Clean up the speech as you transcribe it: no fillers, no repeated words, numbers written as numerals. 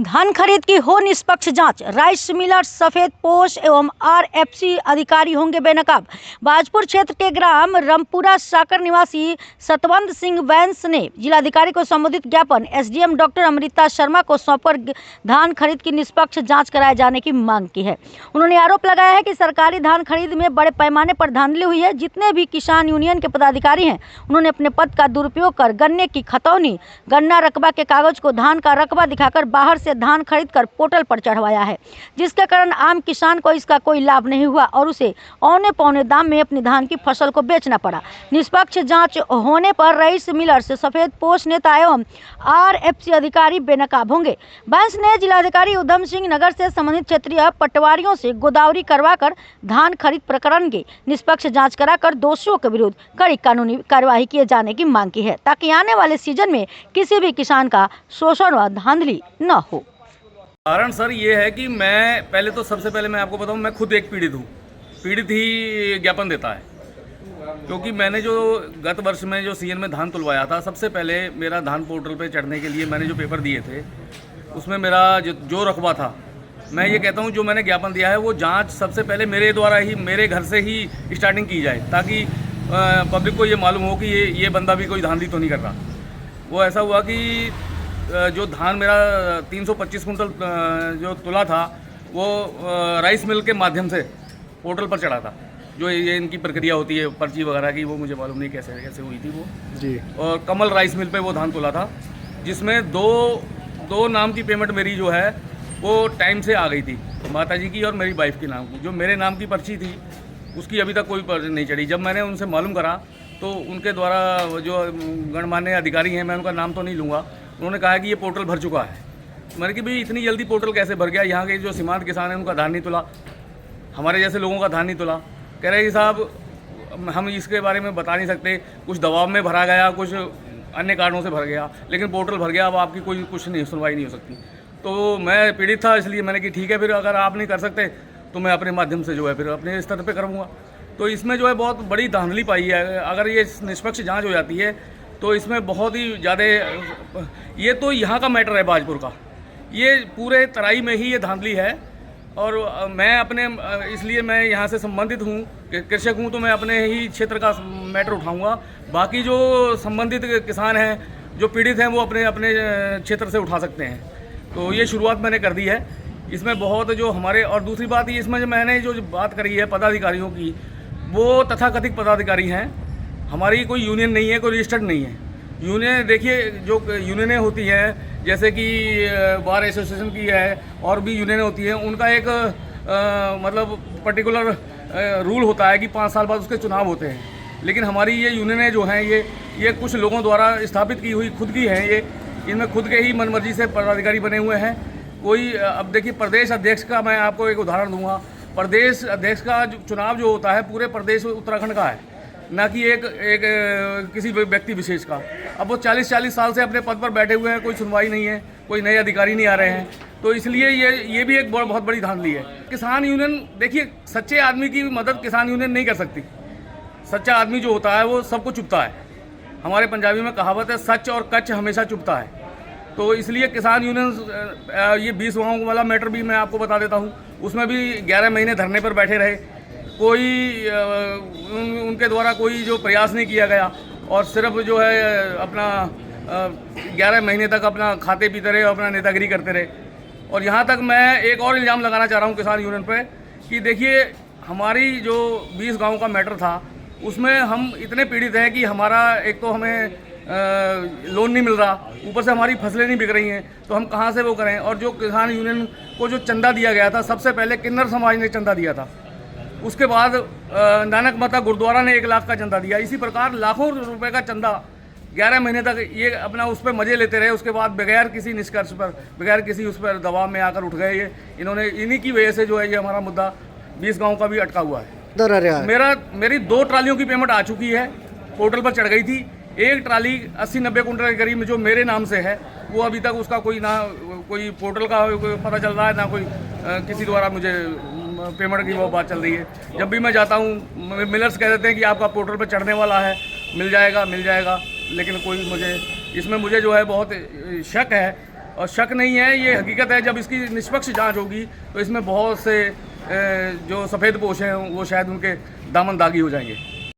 धान खरीद की हो निष्पक्ष जांच, राइस मिलर, सफेद पोश एवं आरएफसी अधिकारी होंगे बेनकाब। बाजपुर क्षेत्र के ग्राम रमपुरा साकर निवासी सतवंत सिंह वैंस ने जिलाधिकारी को संबोधित ज्ञापन एसडीएम डॉक्टर अमृता शर्मा को सौंपकर धान खरीद की निष्पक्ष जांच कराए जाने की मांग की है। उन्होंने आरोप लगाया है कि सरकारी धान खरीद में बड़े पैमाने पर धांधली हुई है। जितने भी किसान यूनियन के पदाधिकारी हैं, उन्होंने अपने पद का दुरुपयोग कर गन्ने की खतौनी, गन्ना रकबा के कागज को धान का रकबा दिखाकर बाहर से धान खरीदकर पोर्टल पर चढ़वाया है, जिसके कारण आम किसान को इसका कोई लाभ नहीं हुआ और उसे औने पौने दाम में अपनी धान की फसल को बेचना पड़ा। निष्पक्ष जांच होने पर राइस मिलर से सफेद पोश नेता एवं आरएफसी अधिकारी बेनकाब होंगे। बैंस ने जिलाधिकारी उधम सिंह नगर से संबंधित क्षेत्रीय पटवारियों से गोदावरी करवाकर धान खरीद प्रकरण की निष्पक्ष जांच कराकर दोषियों के विरुद्ध कड़ी कानूनी कार्यवाही किए जाने की मांग की है, ताकि आने वाले सीजन में किसी भी किसान का शोषण व धांधली न हो। कारण सर ये है कि मैं पहले तो सबसे पहले मैं आपको बताऊं, मैं खुद एक पीड़ित हूँ। पीड़ित ही ज्ञापन देता है, क्योंकि मैंने जो गत वर्ष में जो सीजन में धान तुलवाया था, सबसे पहले मेरा धान पोर्टल पे चढ़ने के लिए मैंने जो पेपर दिए थे उसमें मेरा जो रकबा था, मैं ये कहता हूँ जो मैंने ज्ञापन दिया है वो जांच सबसे पहले मेरे द्वारा ही, मेरे घर से ही स्टार्टिंग की जाए, ताकि पब्लिक को ये मालूम हो कि ये बंदा भी कोई धांधली तो नहीं कर रहा। वो ऐसा हुआ कि जो धान मेरा 325 कुंटल जो तुला था वो राइस मिल के माध्यम से पोर्टल पर चढ़ा था। जो ये इनकी प्रक्रिया होती है पर्ची वगैरह की, वो मुझे मालूम नहीं कैसे हुई थी वो जी। और कमल राइस मिल पे वो धान तुला था, जिसमें दो नाम की पेमेंट मेरी जो है वो टाइम से आ गई थी, माताजी की और मेरी वाइफ के नाम की। जो मेरे नाम की पर्ची थी उसकी अभी तक कोई पर्ची नहीं चढ़ी। जब मैंने उनसे मालूम करा तो उनके द्वारा जो गणमान्य अधिकारी हैं, मैं उनका नाम तो नहीं लूँगा, उन्होंने कहा कि ये पोर्टल भर चुका है। मैंने कि भाई इतनी जल्दी पोर्टल कैसे भर गया? यहाँ के जो सीमांत किसान हैं उनका धान नहीं तुला, हमारे जैसे लोगों का धान नहीं तुला। कह रहे कि साहब हम इसके बारे में बता नहीं सकते, कुछ दबाव में भरा गया, कुछ अन्य कारणों से भर गया, लेकिन पोर्टल भर गया, अब आपकी कोई कुछ नहीं सुनवाई नहीं हो सकती। तो मैं पीड़ित था, इसलिए मैंने कि ठीक है, फिर अगर आप नहीं कर सकते तो मैं अपने माध्यम से जो है फिर अपने स्तर पर करूँगा। तो इसमें जो है बहुत बड़ी धांधली पाई है। अगर ये निष्पक्ष जाँच हो जाती है तो इसमें बहुत ही ज़्यादा, ये तो यहाँ का मैटर है बाजपुर का, ये पूरे तराई में ही ये धांधली है। और मैं अपने, इसलिए मैं यहाँ से संबंधित हूँ, कृषक हूँ, तो मैं अपने ही क्षेत्र का मैटर उठाऊँगा। बाकी जो संबंधित किसान हैं जो पीड़ित हैं वो अपने अपने क्षेत्र से उठा सकते हैं। तो ये शुरुआत मैंने कर दी है। इसमें बहुत जो हमारे, और दूसरी बात ये, इसमें जो मैंने जो बात करी है पदाधिकारियों की, वो तथाकथित पदाधिकारी हैं, हमारी कोई यूनियन नहीं है, कोई रजिस्टर्ड नहीं है। यूनियन देखिए, जो यूनियनें होती हैं जैसे कि बार एसोसिएशन की है और भी यूनियनें होती हैं, उनका एक मतलब पर्टिकुलर रूल होता है कि 5 साल बाद उसके चुनाव होते हैं। लेकिन हमारी ये यूनियनें जो हैं ये कुछ लोगों द्वारा स्थापित की हुई खुद की हैं। ये इनमें खुद के ही मनमर्जी से पदाधिकारी बने हुए हैं। कोई, अब देखिए प्रदेश अध्यक्ष का मैं आपको एक उदाहरण दूंगा। प्रदेश अध्यक्ष का चुनाव जो होता है पूरे प्रदेश उत्तराखंड का है, ना कि एक किसी व्यक्ति विशेष का। अब वो 40 साल से अपने पद पर बैठे हुए हैं, कोई सुनवाई नहीं है, कोई नए अधिकारी नहीं आ रहे हैं। तो इसलिए ये भी एक बहुत बड़ी धांधली है। किसान यूनियन, देखिए सच्चे आदमी की मदद किसान यूनियन नहीं कर सकती। सच्चा आदमी जो होता है वो सबको चुभता है। हमारे पंजाबी में कहावत है, सच और कच हमेशा चुभता है। तो इसलिए किसान यूनियन, ये 20 गाँव वाला मैटर भी मैं आपको बता देता हूँ, उसमें भी 11 महीने धरने पर बैठे रहे, कोई उनके द्वारा कोई जो प्रयास नहीं किया गया, और सिर्फ जो है अपना 11 महीने तक अपना खाते पीते रहे, अपना नेतागिरी करते रहे। और यहाँ तक मैं एक और इल्ज़ाम लगाना चाह रहा हूँ किसान यूनियन पे कि देखिए, हमारी जो 20 गाँव का मैटर था उसमें हम इतने पीड़ित हैं कि हमारा एक तो हमें लोन नहीं मिल रहा, ऊपर से हमारी फसलें नहीं बिक रही हैं, तो हम कहाँ से वो करें। और जो किसान यूनियन को जो चंदा दिया गया था, सबसे पहले किन्नर समाज ने चंदा दिया था, उसके बाद नानक माता गुरुद्वारा ने 1 लाख का चंदा दिया। इसी प्रकार लाखों रुपए का चंदा 11 महीने तक ये अपना उस पर मज़े लेते रहे। उसके बाद बगैर किसी निष्कर्ष पर, बगैर किसी उस पर दबाव में आकर उठ गए। ये इन्होंने, इन्हीं की वजह से जो है ये हमारा मुद्दा 20 गाँव का भी अटका हुआ है। मेरी 2 ट्रालियों की पेमेंट आ चुकी है, पोर्टल पर चढ़ गई थी। एक ट्राली 80-90 कुंटल के करीब जो मेरे नाम से है, वो अभी तक उसका कोई ना कोई पोर्टल का पता चल रहा है, ना कोई किसी द्वारा मुझे पेमेंट की वो बात चल रही है। जब भी मैं जाता हूँ, मिलर्स कह देते हैं कि आपका पोर्टल पर चढ़ने वाला है, मिल जाएगा, लेकिन कोई मुझे इसमें जो है बहुत शक है और शक नहीं है, ये हकीकत है। जब इसकी निष्पक्ष जांच होगी तो इसमें बहुत से जो सफ़ेद पोश हैं वो शायद उनके दामन दागी हो जाएंगे।